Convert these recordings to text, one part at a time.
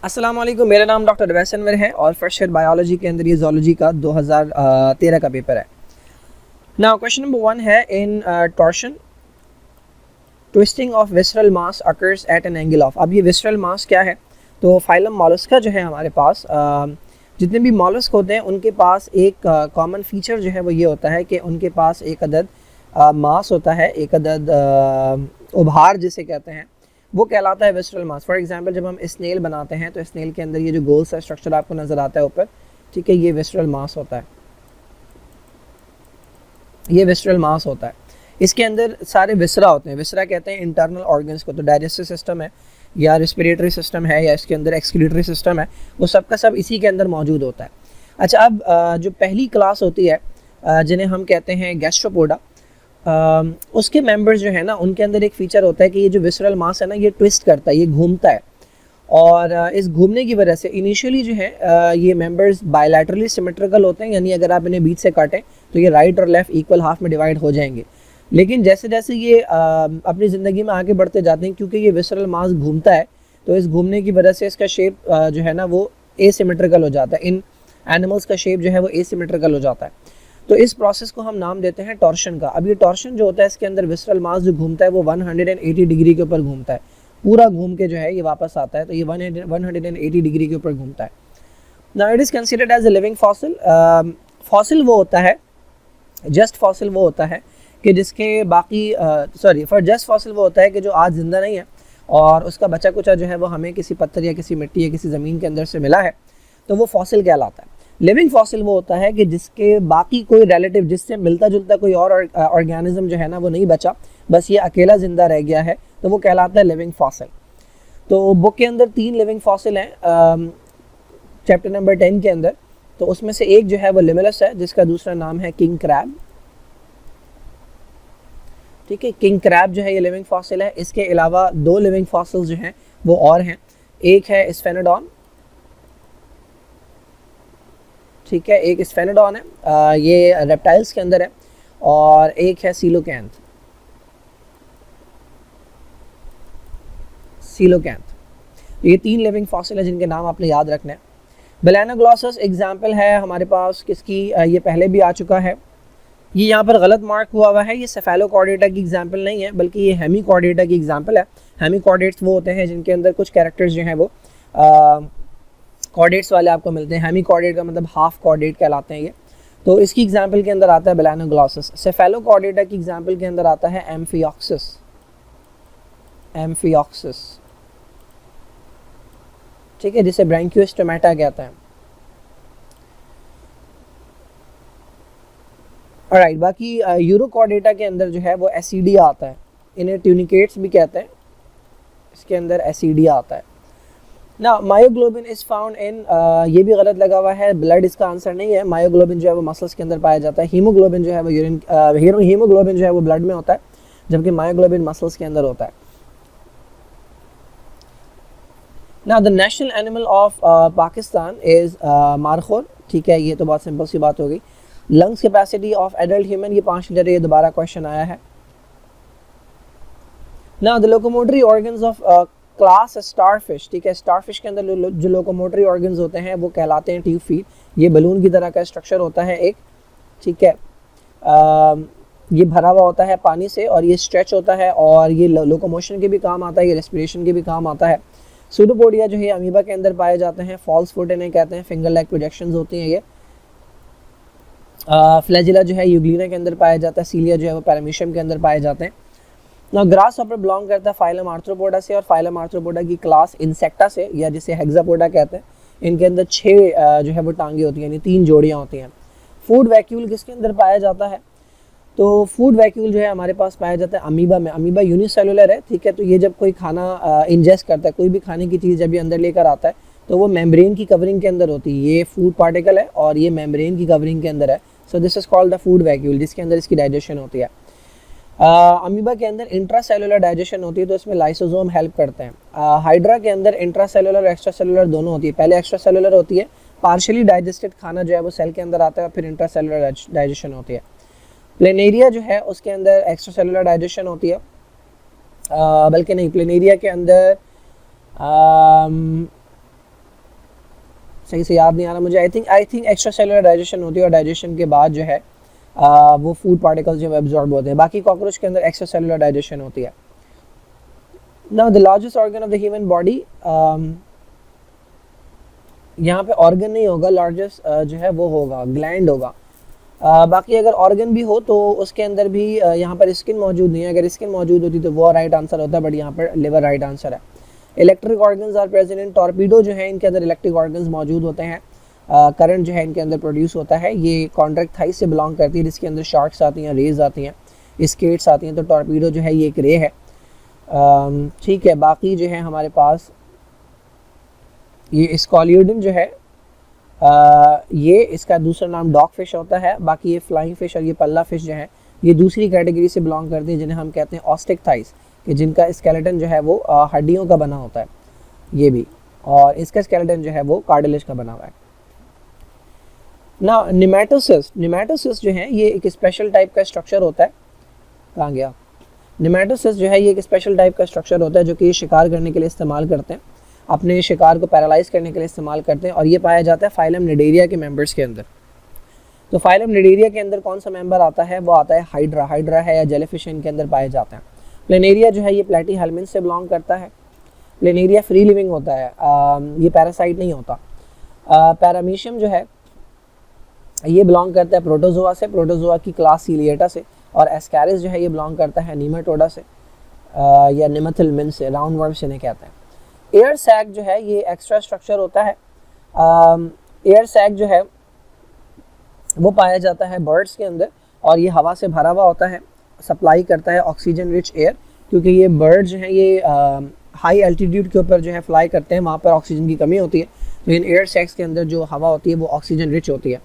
अस्सलाम वालेकुम, मेरा नाम डॉक्टर रवैस अनवर है और फर्स्ट ईयर बायोलॉजी के अंदर ये ज़ूलॉजी का 2013 का पेपर है। नाउ क्वेश्चन नंबर 1 है in torsion twisting of visceral mass occurs at an angle of. अब ये विसरल मास क्या है? तो फाइलम मॉलस्का जो है हमारे पास जितने भी मॉलस्क होते हैं उनके पास एक कॉमन फीचर जो है वो ये होता है कि उनके पास एक अदद मास होता है, एक अदद उभार जिसे कहते हैं, वो कहलाता है विसरल मास। फॉर एग्जांपल जब हम स्नेल बनाते हैं तो स्नेल के अंदर ये जो गोल सा स्ट्रक्चर आपको नज़र आता है ऊपर, ठीक है, ये विसरल मास होता है, ये विसरल मास होता है। इसके अंदर सारे विसरा होते हैं। विसरा कहते हैं इंटरनल ऑर्गन्स को, तो डाइजेस्टिव सिस्टम है या रिस्पिरेटरी सिस्टम है या इसके अंदर एक्सक्रीटरी सिस्टम है, वो सब का सब इसी के अंदर मौजूद होता है। अच्छा, अब जो पहली क्लास होती है जिन्हें हम कहते हैं गैस्ट्रोपोडा, उसके मेंबर्स जो है ना, उनके अंदर एक फ़ीचर होता है कि ये जो विसरल मास है ना, ये ट्विस्ट करता है, ये घूमता है। और इस घूमने की वजह से इनिशियली जो है ये मेंबर्स बायलैटरली सिमेट्रिकल होते हैं, यानी अगर आप इन्हें बीच से काटें तो ये राइट और लेफ़्ट इक्वल हाफ में डिवाइड हो जाएंगे। लेकिन जैसे जैसे ये अपनी ज़िंदगी में आगे बढ़ते जाते हैं, क्योंकि ये विसरल मास घूमता है, तो इस घूमने की वजह से इसका शेप जो है ना वो एसिमेट्रिकल हो जाता है। इन एनिमल्स का शेप जो है वो एसिमेट्रिकल हो जाता है। तो इस प्रोसेस को हम नाम देते हैं टॉर्शन का। अब ये टॉर्शन जो होता है, इसके अंदर विसरल मास जो घूमता है वो 180 डिग्री के ऊपर घूमता है, पूरा घूम के जो है ये वापस आता है, तो ये 180 डिग्री के ऊपर घूमता है। Now it is considered as a living fossil. Fossil वो होता है, जस्ट फॉसिल वो होता है कि जिसके बाकी जस्ट फॉसिल वो होता है कि जो आज ज़िंदा नहीं है और उसका बचा कुचा जो है वो हमें किसी पत्थर या किसी मिट्टी या किसी ज़मीन के अंदर से मिला है, तो वो फॉसिल कहलाता है। लिविंग फॉसिल वो होता है कि जिसके बाकी कोई रिलेटिव, जिससे मिलता जुलता कोई और ऑर्गेनिज्म जो है ना वो नहीं बचा, बस ये अकेला ज़िंदा रह गया है, तो वो कहलाता है लिविंग फॉसिल। तो बुक के अंदर 3 लिविंग फॉसिल हैं चैप्टर नंबर 10 के अंदर। तो उसमें से एक जो है वो लिमुलस है, जिसका दूसरा नाम है किंग क्रैब। ठीक है, किंग क्रैब जो है ये लिविंग फॉसिल है। इसके अलावा 2 लिविंग फॉसिल्स जो हैं वो और हैं। एक है स्फेनोडॉन, ठीक है, एक स्फेनोडॉन है, ये रेप्टाइल्स के अंदर है, और एक है सीलोकैंथ। ये 3 लिविंग फॉसिल है जिनके नाम आपने याद रखने हैं। बेलेनोग्लॉसस एग्जाम्पल है हमारे पास किसकी, ये पहले भी आ चुका है। ये यहाँ पर गलत मार्क हुआ है, ये सेफेलोकॉर्डेटा की एग्जाम्पल नहीं है, बल्कि ये हेमिकॉर्डेटा की एग्जाम्पल है। हेमिकॉर्डेट्स वो होते हैं जिनके अंदर कुछ कैरेक्टर्स जो हैं वो कॉर्डेट्स वाले आपको मिलते हैं। हेमिकॉर्डेट का मतलब हाफ कॉर्डेट कहलाते हैं ये। तो इसकी एग्जाम्पल के अंदर आता है बेलेनोग्लॉसस। सेफेलोकॉर्डेटा की एग्जाम्पल के अंदर आता है एम्फिऑक्सिस। ठीक है, जिसे ब्रैंकियोस्टोमेटा कहते हैं। ऑलराइट, बाकी यूरोकॉर्डेटा के अंदर जो है वो एसिडिया आता है, इन्हें ट्यूनिकेट्स भी कहते हैं, इसके अंदर एसिडिया आता है ना। मायोग्लोबिन इज फाउंड इन, ये भी गलत लगा हुआ है, ब्लड इसका आंसर नहीं है। मायोग्लोबिन जो है वो मसल्स के अंदर पाया जाता है। हीमोग्लोबिन जो है वो हीमोग्लोबिन जो है वो ब्लड में होता है, जबकि मायोग्लोबिन मसल्स के अंदर होता है। ना the national animal of Pakistan is markhor. ठीक है, ये तो बहुत सिंपल सी बात हो गई। Lungs capacity of adult human, ये 5 लीटर, ये दोबारा क्वेश्चन आया है। ना the locomotory organs of class starfish. ठीक है, स्टारफिश के अंदर जो लोकोमोटरी ऑर्गन्स होते हैं वो कहलाते हैं ट्यूब फीट। ये बलून की तरह का स्ट्रक्चर होता है एक, ठीक है, ये भरा हुआ होता है पानी से और ये स्ट्रेच होता है और ये लोकोमोशन के भी काम आता है, ये रेस्पिरेशन के भी काम आता है। सूडोपोडिया जो है अमीबा के अंदर पाए जाते हैं। फॉल्स फुट इन्हें कहते हैं, फिंगर लेग प्रोजेक्शंस होती हैं ये। फ्लैजिला जो है यूग्लिना के अंदर पाया जाता है। सीलिया जो है वो पैरामीशियम के अंदर पाए जाते हैं। ना ग्रास हॉपर बिलोंग करता है फाइलम आर्थ्रोपोडा से, और फाइलम आर्थ्रोपोडा की क्लास इंसेक्टा से, या जिसे हेक्सापोडा कहते हैं। इनके अंदर 6 जो है वो टांगे होती हैं, यानी 3 जोड़ियाँ होती हैं। फूड वैक्यूल किसके अंदर पाया जाता है? तो फूड वैक्यूल जो है हमारे पास पाया जाता है अमीबा में। अमीबा यूनिसेलुलर है, ठीक है, तो ये जब कोई खाना इंजेस्ट करता है, कोई भी खाने की चीज़ जब ये अंदर लेकर आता है, तो वो मेम्ब्रेन की कवरिंग के अंदर होती है। ये फूड पार्टिकल है और ये मेम्ब्रेन की कवरिंग के अंदर है। So this is called the food vacuole, जिसके अंदर इसकी डाइजेशन होती है। अमीबा के अंदर इंट्रासेलुलर डाइजेशन होती है, तो इसमें लाइसोसोम हेल्प करते हैं। हाइड्रा के अंदर इंट्रासेलुलर और एक्स्ट्रासेलुलर दोनों होती है। पहले एक्स्ट्रासेलुलर होती है, पार्शियली डाइजेस्टेड खाना जो है वो सेल के अंदर आता है, और फिर इंट्रासेलुलर डाइजेशन होती है। प्लेनेरिया जो है उसके अंदर एक्स्ट्रासेलुलर डाइजेशन होती है, बल्कि नहीं, प्लेनेरिया के अंदर सही से याद नहीं आ रहा मुझे, I think extra cellular digestion होती है और डाइजेशन के बाद जो है वो फूड पार्टिकल्स जो एब्जॉर्ब होते हैं। बाकी कॉकरोच के अंदर एक्स्ट्रा सेलुलर डाइजेशन होती है। Now the largest organ of the human body, यहाँ पे ऑर्गन नहीं होगा, लार्जेस्ट जो है वो होगा ग्लैंड होगा। बाकी अगर ऑर्गन भी हो तो उसके अंदर भी यहाँ पर स्किन मौजूद नहीं है, अगर स्किन मौजूद होती तो वो राइट आंसर होता है, बट यहाँ पर लिवर राइट आंसर है। Electric organs are present in torpedo, जो है इनके अंदर इलेक्ट्रिक ऑर्गन्स मौजूद होते हैं। करंट जो है इनके अंदर प्रोड्यूस होता है। ये कॉन्ट्रैक्ट थाइस से बिलोंग करती है, जिसके अंदर शार्क्स आती हैं, रेज आती हैं, स्केट्स आती हैं। तो टॉर्पीडो जो है ये एक रे है। ठीक है, बाकी जो है हमारे पास ये स्कॉलियोडिन जो है ये इसका दूसरा नाम डॉग फिश होता है। बाकी ये फ्लाइंग फिश और ये पल्ला फिश जो है ये दूसरी कैटेगरी से बिलोंग करते हैं, जिन्हें हम कहते हैं ऑस्टिक थाइस, कि जिनका स्केलेटन जो है वो हड्डियों का बना होता है ये भी, और इसका स्केलेटन जो है वो कार्टिलेज का बना हुआ है ना। निमेटोसिस्ट जो है ये एक स्पेशल टाइप का स्ट्रक्चर होता है। कहाँ गया? निमेटोसिस्ट जो है ये एक स्पेशल टाइप का स्ट्रक्चर होता है जो कि शिकार करने के लिए इस्तेमाल करते हैं, अपने शिकार को पैरालाइज करने के लिए इस्तेमाल करते हैं, और ये पाया जाता है फाइलम निडेरिया के मेंबर्स के अंदर। तो फाइलम निडेरिया के अंदर कौन सा मेंबर आता है? वो आता है हाइड्रा। हाइड्रा है या जेलीफिश इनके अंदर पाए जाते हैं। प्लेनेरिया जो है ये प्लेटीहेल्मिन्थ से बिलोंग करता है। प्लेनेरिया फ्री लिविंग होता है, ये पैरासाइट नहीं होता। पैरामीशियम जो है ये बिलोंग करता है प्रोटोजोआ से, प्रोटोजोआ की क्लास सीलिएटा से। और एस्कैरिस जो है ये बिलोंग करता है नीमाटोडा से या निमेथिलमिन से, राउंड वर्म से इन्हें कहते हैं। एयर सैक जो है ये एक्स्ट्रा स्ट्रक्चर होता है। एयर सैक जो है वो पाया जाता है बर्ड्स के अंदर, और ये हवा से भरा हुआ होता है, सप्लाई करता है ऑक्सीजन रिच एयर, क्योंकि ये बर्ड जो हैं ये हाई एल्टीट्यूड के ऊपर जो है फ्लाई करते हैं, वहाँ पर ऑक्सीजन की कमी होती है। तो इन एयर सैक्स के अंदर जो हवा होती है वो ऑक्सीजन रिच होती है।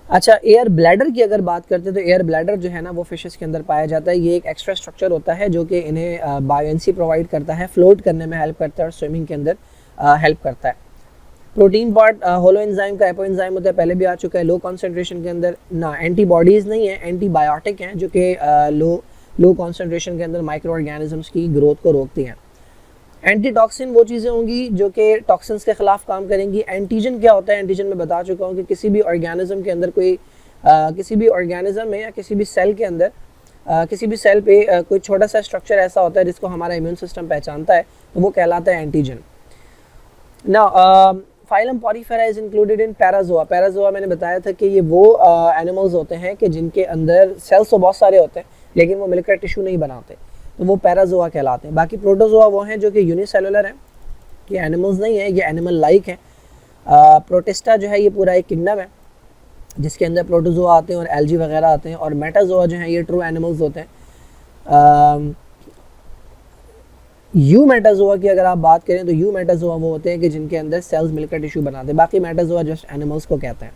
अच्छा, एयर ब्लैडर की अगर बात करते हैं तो एयर ब्लैडर जो है ना वो फिशेस के अंदर पाया जाता है। ये एक एक्स्ट्रा स्ट्रक्चर होता है जो कि इन्हें बायोएंसी प्रोवाइड करता है, फ्लोट करने में हेल्प करता है और स्विमिंग के अंदर हेल्प करता है। प्रोटीन पार्ट होलो एंजाइम का एपो एंजाइम होता है, पहले भी आ चुका है। लो कॉन्सेंट्रेशन के अंदर ना एंटीबॉडीज़ नहीं है, एंटीबायोटिक हैं जो कि लो कॉन्सेंट्रेशन के अंदर माइक्रो ऑर्गेनिजम्स की ग्रोथ को रोकती हैं। एंटीटॉक्सिन वो चीज़ें होंगी जो कि टॉक्सिन्स के खिलाफ काम करेंगी। एंटीजन क्या होता है? एंटीजन में बता चुका हूँ कि किसी भी ऑर्गेनिज्म के अंदर कोई किसी भी ऑर्गेनिज्म में या किसी भी सेल के अंदर किसी भी सेल पे कोई छोटा सा स्ट्रक्चर ऐसा होता है जिसको हमारा इम्यून सिस्टम पहचानता है, तो वो कहलाता है एंटीजन। ना phylum Porifera is included in Parazoa. Parazoa मैंने बताया था कि ये वो एनिमल्स होते हैं कि जिनके अंदर सेल्स तो बहुत सारे होते हैं लेकिन वो मिलकर टिश्यू नहीं बनाते, तो वो पैराजोआ कहलाते हैं। बाकी प्रोटोजोआ वो हैं जो कि यूनिसेलुलर हैं, ये एनिमल्स नहीं है, ये एनिमल लाइक हैं। प्रोटिस्टा जो है ये पूरा एक किंगडम है जिसके अंदर प्रोटोजोआ आते हैं और एल्गी वगैरह आते हैं। और मेटाजोआ जो हैं ये ट्रू एनिमल्स होते हैं। यू मेटाजोआ की अगर आप बात करें तो यू मेटाजोआ वो होते हैं कि जिनके अंदर सेल्स मिलकर टिश्यू बनाते हैं। बाकी मेटाजोआ जस्ट एनिमल्स को कहते हैं।